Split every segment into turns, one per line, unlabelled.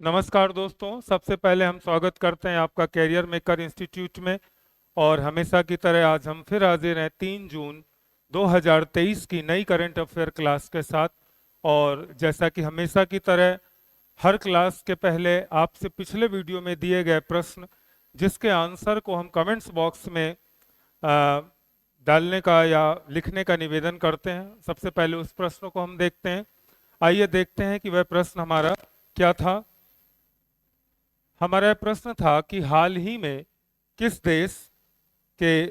नमस्कार दोस्तों, सबसे पहले हम स्वागत करते हैं आपका कैरियर मेकर इंस्टीट्यूट में। और हमेशा की तरह आज हम फिर हाजिर हैं 3 जून 2023 की नई करंट अफेयर क्लास के साथ। और जैसा कि हमेशा की तरह हर क्लास के पहले आपसे पिछले वीडियो में दिए गए प्रश्न जिसके आंसर को हम कमेंट्स बॉक्स में आ, डालने का या लिखने का निवेदन करते हैं। सबसे पहले उस प्रश्न को हम देखते हैं। आइए देखते हैं कि वह प्रश्न हमारा क्या था। हमारा प्रश्न था कि हाल ही में किस देश के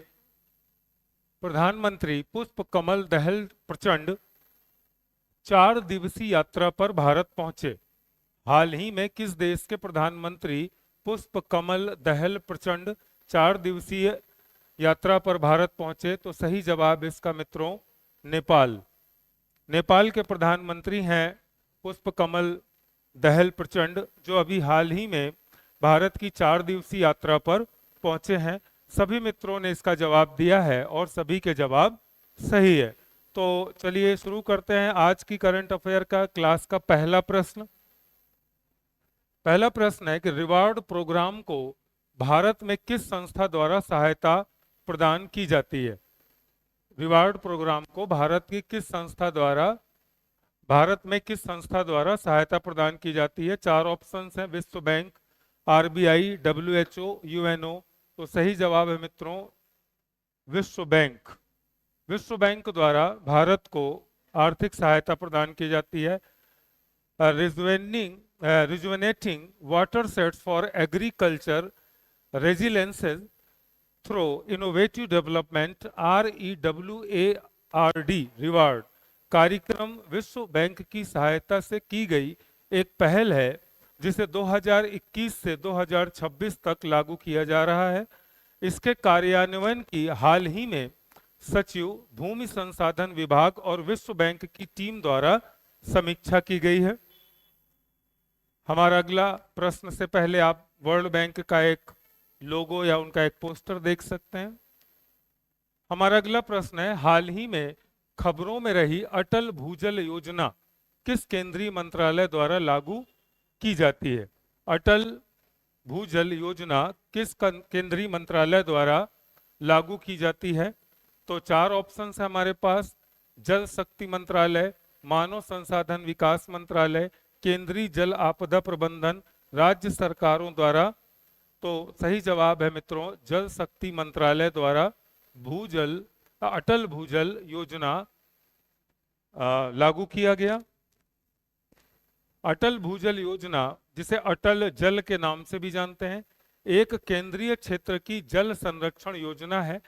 प्रधानमंत्री पुष्प कमल दहल प्रचंड 4 दिवसीय यात्रा पर भारत पहुंचे। हाल ही में किस देश के प्रधानमंत्री पुष्प कमल दहल प्रचंड 4 दिवसीय यात्रा पर भारत पहुंचे? तो सही जवाब इसका मित्रों नेपाल। नेपाल के प्रधानमंत्री हैं पुष्प कमल दहल प्रचंड, जो अभी हाल ही में भारत की 4 दिवसीय यात्रा पर पहुंचे हैं। सभी मित्रों ने इसका जवाब दिया है और सभी के जवाब सही है। तो चलिए शुरू करते हैं आज की करंट अफेयर का क्लास का पहला प्रश्न। पहला प्रश्न है कि रिवार्ड प्रोग्राम को भारत में किस संस्था द्वारा सहायता प्रदान की जाती है? रिवार्ड प्रोग्राम को भारत में किस संस्था द्वारा सहायता प्रदान की जाती है? 4 ऑप्शंस हैं, विश्व बैंक, आरबीआई, डब्ल्यूएचओ, यूएनओ। तो सही जवाब है मित्रों विश्व बैंक। विश्व बैंक द्वारा भारत को आर्थिक सहायता प्रदान की जाती है। Rejuvenating water sets for agriculture resiliences through innovative development REWARD reward कार्यक्रम विश्व बैंक की सहायता से की गई एक पहल है जिसे 2021 से 2026 तक लागू किया जा रहा है। इसके कार्यान्वयन की हाल ही में सचिव, भूमि संसाधन विभाग और विश्व बैंक की टीम द्वारा समीक्षा की गई है। हमारा अगला प्रश्न से पहले आप वर्ल्ड बैंक का एक लोगो या उनका एक पोस्टर देख सकते हैं। हमारा अगला प्रश्न है, हाल ही में खबरों में रही अटल भूजल योजना किस केंद्रीय मंत्रालय द्वारा लागू की जाती है? अटल भूजल योजना किस केंद्रीय मंत्रालय द्वारा लागू की जाती है? तो 4 ऑप्शन है हमारे पास, जल शक्ति मंत्रालय, मानव संसाधन विकास मंत्रालय, केंद्रीय जल आपदा प्रबंधन, राज्य सरकारों द्वारा। तो सही जवाब है मित्रों जल शक्ति मंत्रालय द्वारा अटल भूजल योजना लागू किया गया। अटल भूजल योजना, जिसे अटल जल के नाम से भी जानते हैं, एक केंद्रीय क्षेत्र की जल संरक्षण योजना है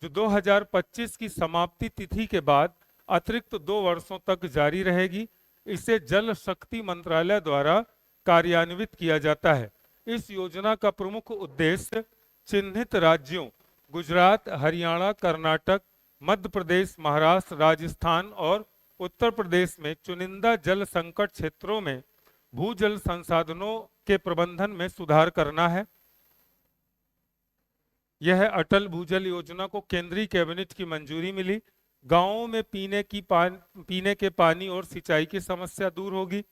जो 2025 की समाप्ति तिथि के बाद अतिरिक्त 2 वर्षों तक जारी रहेगी। इसे जल शक्ति मंत्रालय द्वारा कार्यान्वित किया जाता है। इस योजना का प्रमुख उद्देश्य चिन्हित राज्यों गुजरात, हरियाणा, कर्नाटक, मध्य प्रदेश, महाराष्ट्र, राजस्थान और उत्तर प्रदेश में चुनिंदा जल संकट क्षेत्रों में भूजल संसाधनों के प्रबंधन में सुधार करना है। यह अटल भूजल योजना को केंद्रीय कैबिनेट की मंजूरी मिली। गांवों में पीने के पानी और सिंचाई की समस्या दूर होगी।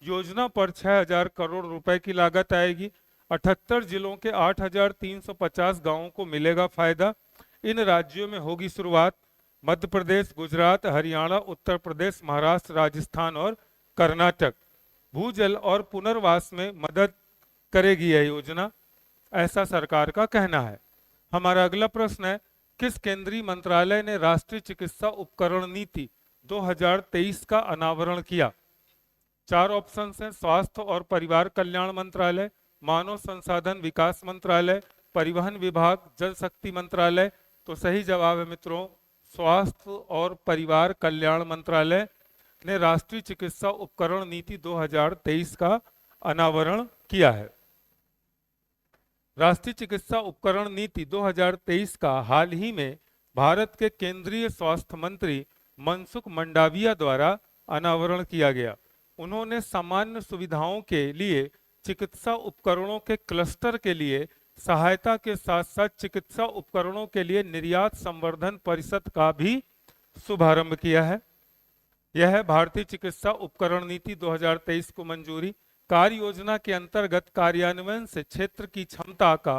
योजना पर 6,000 करोड़ रुपए की लागत आएगी। 78 जिलों के 8,350 गांवों को मिलेगा फायदा। इन राज्यों में होगी शुरुआत मध्य प्रदेश, गुजरात, हरियाणा, उत्तर प्रदेश, महाराष्ट्र, राजस्थान और कर्नाटक। भूजल और पुनर्वास में मदद करेगी यह योजना, ऐसा सरकार का कहना है। हमारा अगला प्रश्न है, किस केंद्रीय मंत्रालय ने राष्ट्रीय चिकित्सा उपकरण नीति 2023 का अनावरण किया? 4 ऑप्शन हैं, स्वास्थ्य और परिवार कल्याण मंत्रालय, मानव संसाधन विकास मंत्रालय, परिवहन विभाग, जल शक्ति मंत्रालय। तो सही जवाब है मित्रों स्वास्थ्य और परिवार कल्याण मंत्रालय ने राष्ट्रीय चिकित्सा उपकरण नीति 2023 का अनावरण किया है। राष्ट्रीय चिकित्सा उपकरण नीति 2023 का हाल ही में भारत के केंद्रीय स्वास्थ्य मंत्री मनसुख मंडाविया द्वारा अनावरण किया गया। उन्होंने सामान्य सुविधाओं के लिए चिकित्सा उपकरणों के क्लस्टर के लिए सहायता के साथ साथ चिकित्सा उपकरणों के लिए निर्यात संवर्धन परिषद का भी शुभारंभ किया है। यह भारतीय चिकित्सा उपकरण नीति 2023 को मंजूरी। कार्य योजना के अंतर्गत कार्यान्वयन से क्षेत्र की क्षमता का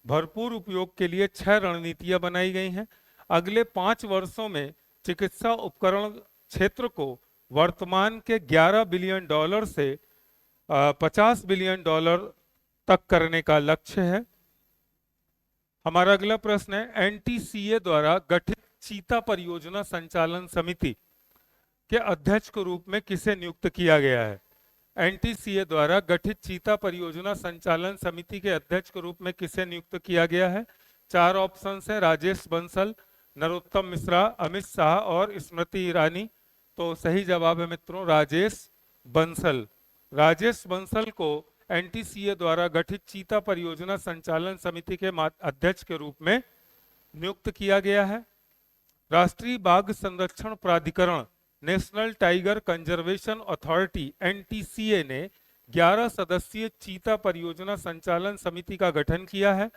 भरपूर उपयोग के लिए 6 रणनीतियां बनाई गई हैं। अगले 5 वर्षों में चिकित्सा उपकरण क्षेत्र को वर्तमान के $11 बिलियन से 50 बिलियन तक करने का लक्ष्य है। हमारा अगला प्रश्न है, एनटीसीए द्वारा गठित चीता परियोजना संचालन समिति के अध्यक्ष के रूप में किसे नियुक्त किया गया है? एनटीसीए द्वारा गठित चीता परियोजना संचालन समिति के अध्यक्ष के रूप में किसे नियुक्त किया गया है? 4 ऑप्शन है, राजेश बंसल, नरोत्तम मिश्रा, अमित शाह और स्मृति ईरानी। तो सही जवाब है मित्रों राजेश बंसल। राजेश बंसल को एनटीसीए द्वारा गठित चीता परियोजना संचालन समिति के अध्यक्ष के रूप में नियुक्त किया गया है। राष्ट्रीय बाघ संरक्षण प्राधिकरण national tiger conservation authority NTCA ने 11 सदस्यीय चीता परियोजना संचालन समिति का गठन किया है।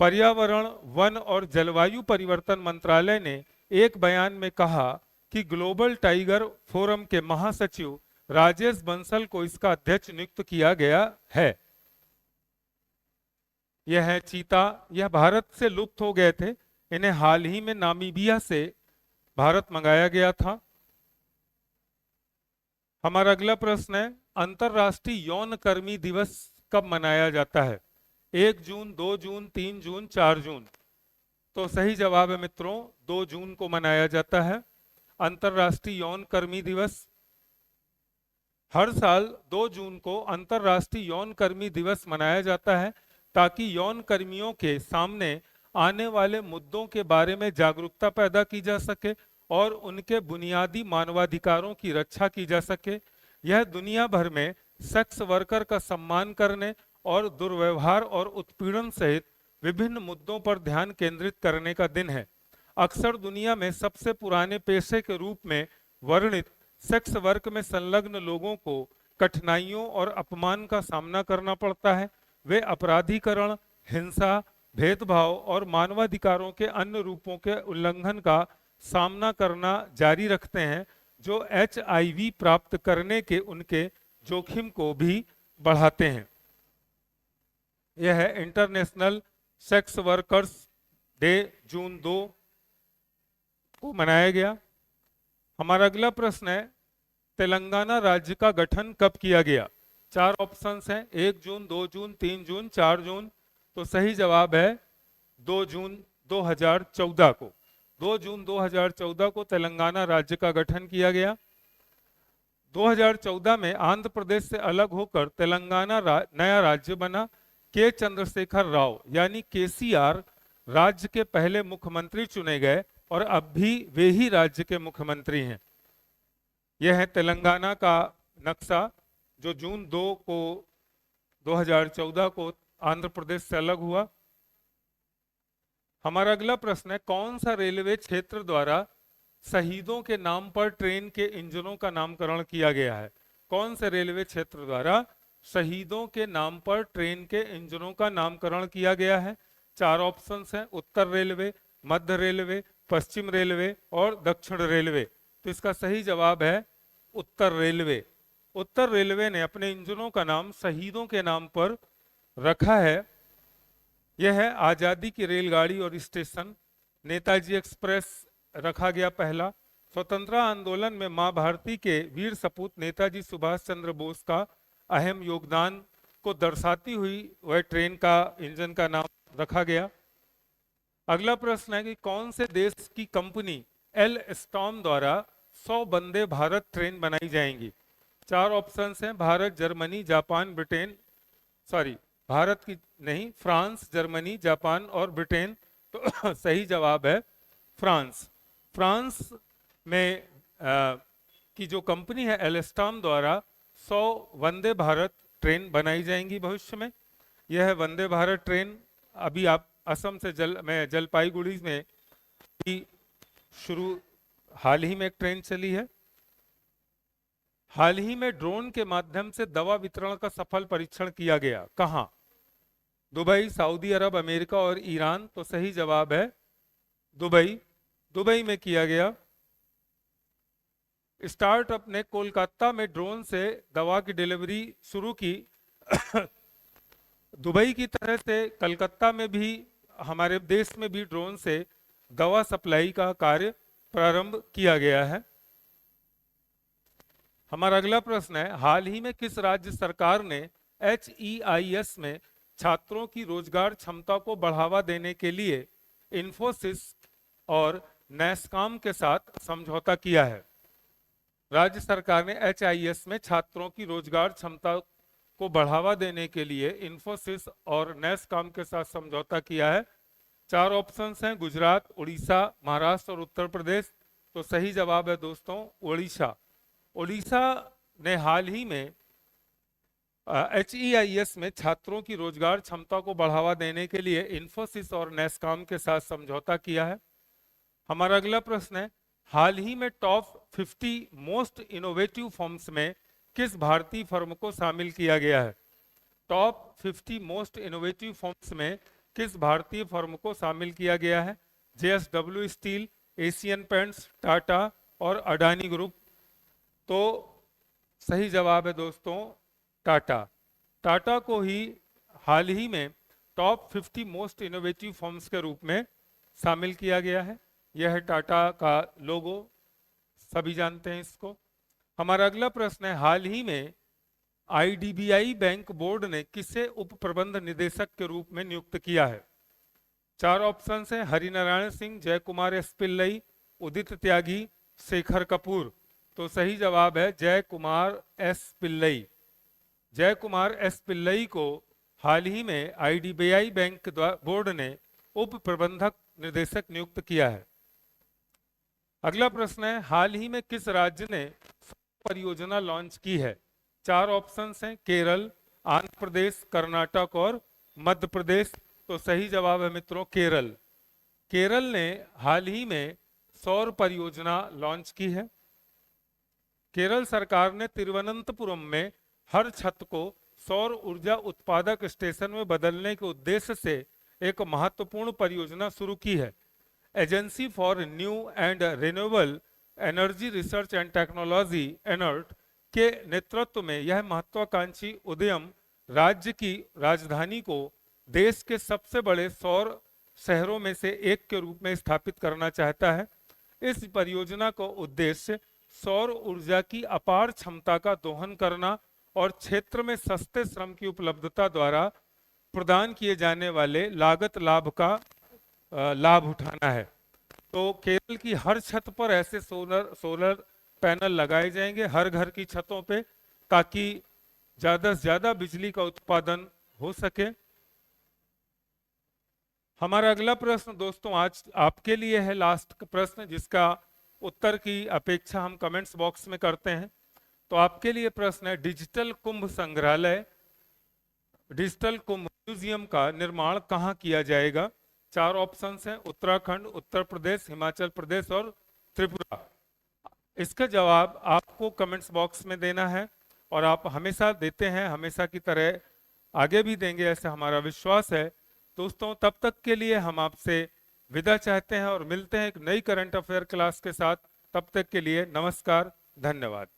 पर्यावरण, वन और जलवायु परिवर्तन मंत्रालय ने एक बयान में कहा कि ग्लोबल टाइगर फोरम के महासचिव राजेश बंसल को इसका अध्यक्ष नियुक्त किया गया है। यह है चीता, यह भारत से लुप्त हो गए थे। इन्हें हाल ही में नामीबिया से भारत मंगाया गया था। हमारा अगला प्रश्न है, अंतरराष्ट्रीय यौन कर्मी दिवस कब मनाया जाता है? 1 जून, 2 जून, 3 जून, 4 जून। तो सही जवाब है मित्रों 2 जून को मनाया जाता है अंतरराष्ट्रीय यौन कर्मी दिवस। हर साल 2 जून को अंतरराष्ट्रीय यौन कर्मी दिवस मनाया जाता है ताकि यौन कर्मियों के सामने आने वाले मुद्दों के बारे में जागरूकता पैदा की जा सके और उनके बुनियादी मानवाधिकारों की रक्षा की जा सके। यह दुनिया भर में सेक्स वर्कर का सम्मान करने और दुर्व्यवहार और उत्पीड़न सहित विभिन्न मुद्दों पर ध्यान केंद्रित करने का दिन है। अक्सर दुनिया में सबसे पुराने पेशे के रूप में वर्णित सेक्स वर्क में संलग्न लोगों को कठिनाइयों और अपमान का सामना करना पड़ता है। वे अपराधीकरण, हिंसा, भेदभाव और मानवाधिकारों के अन्य रूपों के उल्लंघन का सामना करना जारी रखते हैं जो HIV प्राप्त करने के उनके जोखिम को भी बढ़ाते हैं। यह है इंटरनेशनल सेक्स वर्कर्स डे, जून 2 को मनाया गया। हमारा अगला प्रश्न है, तेलंगाना राज्य का गठन कब किया गया? 4 ऑप्शंस हैं, 1 जून, 2 जून, 3 जून, 4 जून। तो सही जवाब है 2 जून 2014 को। 2 जून 2014 को तेलंगाना राज्य का गठन किया गया। 2014 में आंध्र प्रदेश से अलग होकर तेलंगाना नया राज्य बना। के चंद्रशेखर राव यानी KCR राज्य के पहले मुख्यमंत्री चुने गए और अब भी वे ही राज्य के मुख्यमंत्री हैं। यह है तेलंगाना का नक्शा जो जून 2 को 2014 को आंध्र प्रदेश से अलग हुआ। हमारा अगला प्रश्न है, कौन सा रेलवे क्षेत्र द्वारा शहीदों के नाम पर ट्रेन के इंजनों का नामकरण किया गया है? कौन से रेलवे क्षेत्र द्वारा शहीदों के नाम पर ट्रेन के इंजनों का नामकरण किया गया है? 4 ऑप्शंस हैं, उत्तर रेलवे, मध्य रेलवे, पश्चिम रेलवे और दक्षिण रेलवे। तो इसका सही जवाब है उत्तर रेलवे। उत्तर रेलवे ने अपने इंजनों का नाम शहीदों के नाम पर रखा है। यह है आजादी की रेलगाड़ी और स्टेशन। नेताजी एक्सप्रेस रखा गया पहला। स्वतंत्रता आंदोलन में मां भारती के वीर सपूत नेताजी सुभाष चंद्र बोस का अहम योगदान को दर्शाती हुई वह ट्रेन का इंजन का नाम रखा गया। अगला प्रश्न है कि कौन से देश की कंपनी एलस्टॉम द्वारा 100 वंदे भारत ट्रेन बनाई जाएंगी? 4 ऑप्शंस हैं, Bharat, Germany, Japan, Britain. Bharat की नहीं, फ्रांस, जर्मनी, जापान और ब्रिटेन। तो सही जवाब है फ्रांस। फ्रांस में की जो कंपनी है एलस्टॉम द्वारा 100 वंदे भारत ट्रेन बनाई जाएंगी भविष्य में। यह है वंदे भारत ट्रेन। अभी आप असम से जलपाईगुड़ी में हाल ही में एक ट्रेन चली है। हाल ही में ड्रोन के माध्यम से दवा वितरण का सफल परीक्षण किया गया। कहां? दुबई, सऊदी अरब, अमेरिका और ईरान। तो सही जवाब है दुबई। दुबई में किया गया। स्टार्टअप ने कोलकाता में ड्रोन से दवा की डिलीवरी शुरू की। दुबई की तरह से कलकत्ता में भी, हमारे देश में भी ड्रोन से दवा सप्लाई का कार्य प्रारंभ किया गया है। हमारा अगला प्रश्न है, हाल ही में किस राज्य सरकार ने HEIS में छात्रों की रोजगार क्षमता को बढ़ावा देने के लिए इंफोसिस और नैसकॉम के साथ समझौता किया है? राज्य सरकार ने HIS में छात्रों की रोजगार क्षमता को बढ़ावा देने के लिए इंफोसिस और नैसकॉम के साथ समझौता किया है। 4 ऑप्शंस हैं, गुजरात, उड़ीसा, महाराष्ट्र और उत्तर प्रदेश। तो सही जवाब है दोस्तों उड़ीसा। उड़ीसा ने हाल ही में HEIS में छात्रों की रोजगार क्षमता को बढ़ावा देने के लिए इंफोसिस और नैसकॉम के साथ समझौता किया है। हमारा अगला प्रश्न है, हाल ही में टॉप 50 मोस्ट इनोवेटिव फर्म्स में किस भारतीय फर्म को शामिल किया गया है? टॉप 50 मोस्ट इनोवेटिव फर्म्स में किस भारतीय फर्म को शामिल किया गया है? JSW steel, Asian paints, Tata और अडानी ग्रुप। तो सही जवाब है दोस्तों टाटा। टाटा को ही हाल ही में टॉप 50 मोस्ट इनोवेटिव फर्म्स के रूप में शामिल किया गया है। यह है टाटा का लोगो, सभी जानते हैं इसको। हमारा अगला प्रश्न है, हाल ही में IDBI बैंक बोर्ड ने किसे उप प्रबंध निदेशक के रूप में नियुक्त किया है? 4 ऑप्शन है, हरिनारायण सिंह, जय कुमार एस पिल्लई, उदित त्यागी, शेखर कपूर। तो सही जवाब है जय कुमार एस पिल्लई। जय कुमार एस पिल्लई को हाल ही में IDBI बैंक बोर्ड ने उप प्रबंधक निदेशक नियुक्त किया है। अगला प्रश्न है, हाल ही में किस राज्य ने परियोजना लॉन्च की है? 4 ऑप्शंस हैं, केरल, आंध्र प्रदेश, कर्नाटक और मध्य प्रदेश। तो सही जवाब है मित्रों केरल। केरल ने हाल ही में सौर परियोजना लॉन्च की है। केरल सरकार ने तिरुवनंतपुरम में हर छत को सौर ऊर्जा उत्पादक स्टेशन में बदलने के उद्देश्य से एक महत्वपूर्ण परियोजना शुरू की है। Agency for new and renewable energy research and technology ANERT के नेतृत्व में यह महत्वाकांक्षी उद्यम राज्य की राजधानी को देश के सबसे बड़े सौर शहरों में से एक के रूप में स्थापित करना चाहता है। इस परियोजना का उद्देश्य सौर ऊर्जा की अपार क्षमता का दोहन करना और क्षेत्र में सस्ते श्रम की उपलब्धता द्वारा प्रदान किए जाने वाले लागत लाभ का लाभ उठाना है। तो केरल की हर छत पर ऐसे सोलर पैनल लगाए जाएंगे, हर घर की छतों पे, ताकि ज्यादा से ज्यादा बिजली का उत्पादन हो सके। हमारा अगला प्रश्न दोस्तों आज आपके लिए है, लास्ट प्रश्न, जिसका उत्तर की अपेक्षा हम कमेंट्स बॉक्स में करते हैं। तो आपके लिए प्रश्न है, डिजिटल कुंभ संग्रहालय, डिजिटल कुंभ म्यूजियम का निर्माण कहाँ किया जाएगा? 4 ऑप्शंस हैं, उत्तराखंड, उत्तर प्रदेश, हिमाचल प्रदेश और त्रिपुरा। इसका जवाब आपको कमेंट्स बॉक्स में देना है और आप हमेशा देते हैं, हमेशा की तरह आगे भी देंगे, ऐसा हमारा विश्वास है। दोस्तों तब तक के लिए हम आपसे विदा चाहते हैं और मिलते हैं एक नई करंट अफेयर क्लास के साथ। तब तक के लिए नमस्कार, धन्यवाद।